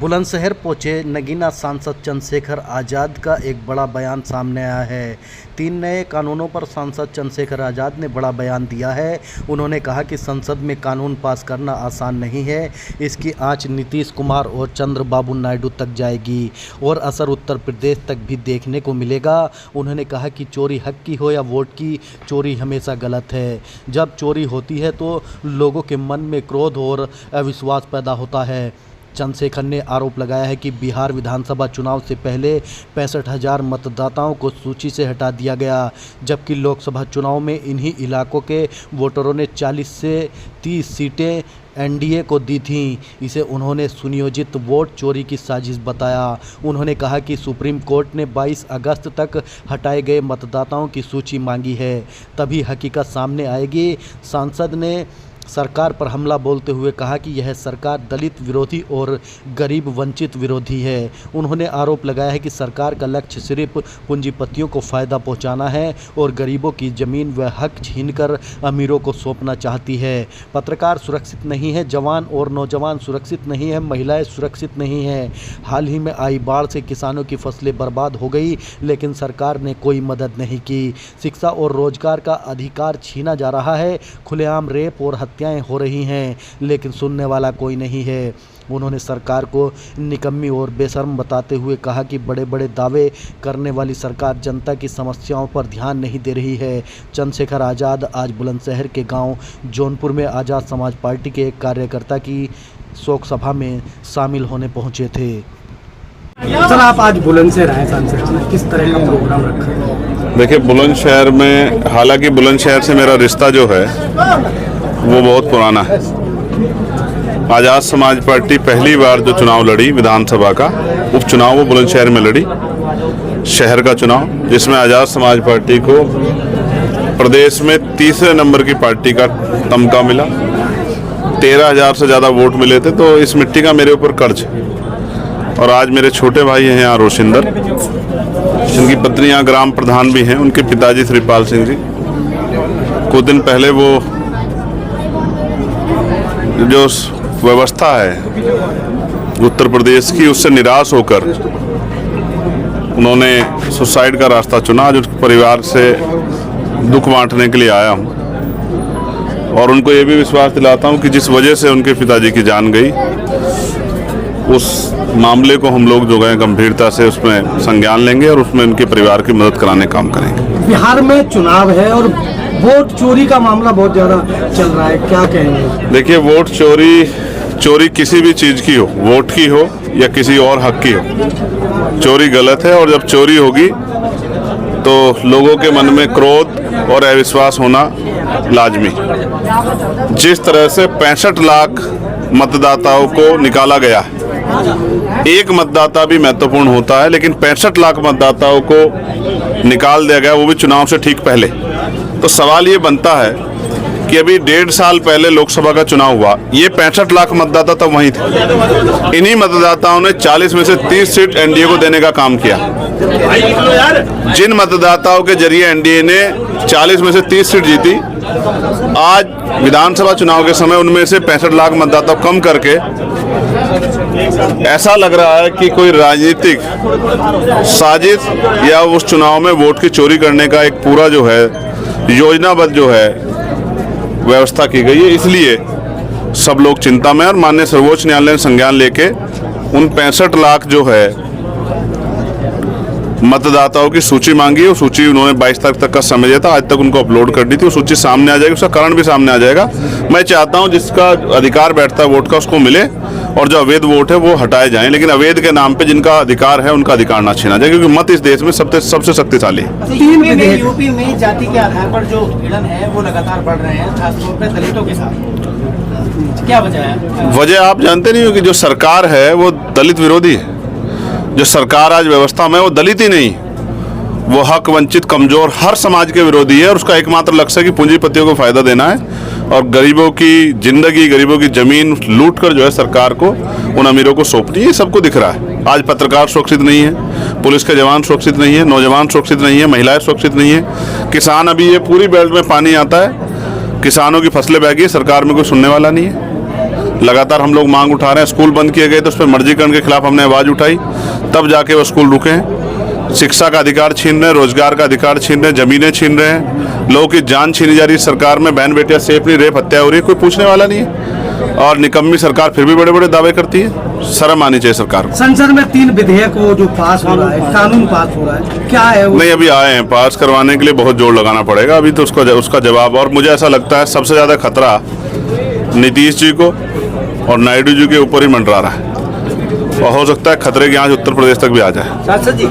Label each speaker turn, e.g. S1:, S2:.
S1: बुलंदशहर पहुंचे नगीना सांसद चंद्रशेखर आज़ाद का एक बड़ा बयान सामने आया है। 3 नए कानूनों पर सांसद चंद्रशेखर आज़ाद ने बड़ा बयान दिया है। उन्होंने कहा कि संसद में कानून पास करना आसान नहीं है, इसकी आंच नीतीश कुमार और चंद्रबाबू नायडू तक जाएगी और असर उत्तर प्रदेश तक भी देखने को मिलेगा। उन्होंने कहा कि चोरी हक की हो या वोट की, चोरी हमेशा गलत है। जब चोरी होती है तो लोगों के मन में क्रोध और अविश्वास पैदा होता है। चंद्रशेखर ने आरोप लगाया है कि बिहार विधानसभा चुनाव से पहले 65,000 मतदाताओं को सूची से हटा दिया गया, जबकि लोकसभा चुनाव में इन्हीं इलाकों के वोटरों ने 40 से 30 सीटें एनडीए को दी थीं। इसे उन्होंने सुनियोजित वोट चोरी की साजिश बताया। उन्होंने कहा कि सुप्रीम कोर्ट ने 22 अगस्त तक हटाए गए मतदाताओं की सूची मांगी है, तभी हकीकत सामने आएगी। सांसद ने सरकार पर हमला बोलते हुए कहा कि यह सरकार दलित विरोधी और गरीब वंचित विरोधी है। उन्होंने आरोप लगाया है कि सरकार का लक्ष्य सिर्फ पूंजीपतियों को फ़ायदा पहुंचाना है और गरीबों की ज़मीन व हक छीनकर अमीरों को सौंपना चाहती है। पत्रकार सुरक्षित नहीं है, जवान और नौजवान सुरक्षित नहीं है, महिलाएं सुरक्षित नहीं हैं। हाल ही में आई बाढ़ से किसानों की फसलें बर्बाद हो गई, लेकिन सरकार ने कोई मदद नहीं की। शिक्षा और रोजगार का अधिकार छीना जा रहा है, खुलेआम रेप और हत्याएं हो रही हैं, लेकिन सुनने वाला कोई नहीं है। उन्होंने सरकार को निकम्मी और बेशर्म बताते हुए कहा कि बड़े बड़े दावे करने वाली सरकार जनता की समस्याओं पर ध्यान नहीं दे रही है। चंद्रशेखर आज़ाद आज बुलंदशहर के गांव जौनपुर में आज़ाद समाज पार्टी के एक कार्यकर्ता की शोक सभा में शामिल होने पहुंचे थे।
S2: सर, आप आज बुलंदशहर आए सांसद, किस तरह का प्रोग्राम रखा है?
S3: देखिए, बुलंदशहर में, हालांकि बुलंदशहर से मेरा रिश्ता जो है वो बहुत पुराना है। आज़ाद समाज पार्टी पहली बार जो चुनाव लड़ी विधानसभा का उपचुनाव, वो बुलंदशहर में लड़ी, शहर का चुनाव, जिसमें आज़ाद समाज पार्टी को प्रदेश में तीसरे नंबर की पार्टी का तमगा मिला। 13,000 से ज़्यादा वोट मिले थे, तो इस मिट्टी का मेरे ऊपर कर्ज है। और आज मेरे छोटे भाई हैं यहाँ रोशिंदर, जिनकी पत्नी यहाँ ग्राम प्रधान भी हैं, उनके पिताजी श्रीपाल सिंह जी कुछ दिन पहले वो जो व्यवस्था है उत्तर प्रदेश की, उससे निराश होकर उन्होंने सुसाइड का रास्ता चुना। आज उस परिवार से दुख बांटने के लिए आया हूँ और उनको ये भी विश्वास दिलाता हूँ कि जिस वजह से उनके पिताजी की जान गई, उस मामले को हम लोग जो है गंभीरता से उसमें संज्ञान लेंगे और उसमें उनके परिवार की मदद कराने का काम करेंगे।
S2: बिहार में चुनाव है और वोट चोरी का मामला बहुत ज़्यादा चल रहा है, क्या कहेंगे?
S3: देखिए, वोट चोरी किसी भी चीज़ की हो, वोट की हो या किसी और हक की हो, चोरी गलत है। और जब चोरी होगी तो लोगों के मन में क्रोध और अविश्वास होना लाजमी। जिस तरह से 65 लाख मतदाताओं को निकाला गया है, एक मतदाता भी महत्वपूर्ण होता है, लेकिन 65 लाख मतदाताओं को निकाल दिया गया, वो भी चुनाव से ठीक पहले। तो सवाल ये बनता है कि अभी 1.5 साल पहले लोकसभा का चुनाव हुआ, ये 65 लाख मतदाता तब वहीं थे। इन्हीं मतदाताओं ने 40 में से 30 सीट एनडीए को देने का काम किया। जिन मतदाताओं के जरिए एनडीए ने 40 में से 30 सीट जीती, आज विधानसभा चुनाव के समय उनमें से 65 लाख मतदाता कम करके ऐसा लग रहा है कि कोई राजनीतिक साजिश या उस चुनाव में वोट की चोरी करने का एक पूरा जो है योजनाबद्ध जो है व्यवस्था की गई है। इसलिए सब लोग चिंता में, और माननीय सर्वोच्च न्यायालय ने संज्ञान लेके उन 65 लाख जो है मतदाताओं की सूची मांगी है। वो सूची उन्होंने 22 तारीख तक का समय दिया था, आज तक उनको अपलोड कर दी थी। वो सूची सामने आ जाएगी, उसका कारण भी सामने आ जाएगा। मैं चाहता हूं जिसका अधिकार बैठता है वोट का, उसको मिले, और जो अवैध वोट है वो हटाए जाएं, लेकिन अवैध के नाम पे जिनका अधिकार है उनका अधिकार ना छीना जाए, क्योंकि मत इस देश में सबसे शक्तिशाली है।
S4: यूपी में जाति के आधार पर जो उत्पीड़न है वो लगातार बढ़ रहे हैं, खासतौर पर दलितों के साथ। क्या वजह है?
S3: वजह आप जानते नहीं हो कि जो सरकार है वो दलित विरोधी है। जो सरकार आज व्यवस्था में, वो दलित ही नहीं, वो हक वंचित कमजोर हर समाज के विरोधी है। और उसका एकमात्र लक्ष्य है कि पूंजीपतियों को फायदा देना है और गरीबों की जिंदगी, गरीबों की जमीन लूट कर जो है सरकार को उन अमीरों को सौंपनी है। सबको दिख रहा है। आज पत्रकार सुरक्षित नहीं है, पुलिस के जवान सुरक्षित नहीं है, नौजवान सुरक्षित नहीं है, महिलाएं सुरक्षित नहीं है, किसान, अभी ये पूरी बेल्ट में पानी आता है, किसानों की फसलें बह गई, सरकार में कोई सुनने वाला नहीं है। लगातार हम लोग मांग उठा रहे हैं। स्कूल बंद किए गए तो उस पर मर्जीकरण के खिलाफ हमने आवाज़ उठाई, तब जाके वो स्कूल रुके हैं। शिक्षा का अधिकार छीन रहे हैं, रोजगार का अधिकार छीन रहे हैं, ज़मीनें छीन रहे हैं, लोगों की जान छीनी जा रही है। सरकार में बहन बेटियां सेफ नहीं, रेप हत्या हो रही है, कोई पूछने वाला नहीं है। और निकम्मी सरकार फिर भी बड़े बड़े दावे करती है। शर्म आनी चाहिए सरकार को।
S2: संसद में 3 विधेयक वो जो पास हो रहा है, कानून पास हो रहा है, क्या है वो?
S3: नहीं, अभी आए हैं, पास करवाने के लिए बहुत जोर लगाना पड़ेगा। अभी तो उसका जवाब, और मुझे ऐसा लगता है सबसे ज़्यादा खतरा नीतीश जी को और नायडू जी के ऊपर ही मंडरा रहा है, और हो सकता है खतरे की आंच उत्तर प्रदेश तक भी आ जाए।
S4: सांसद जी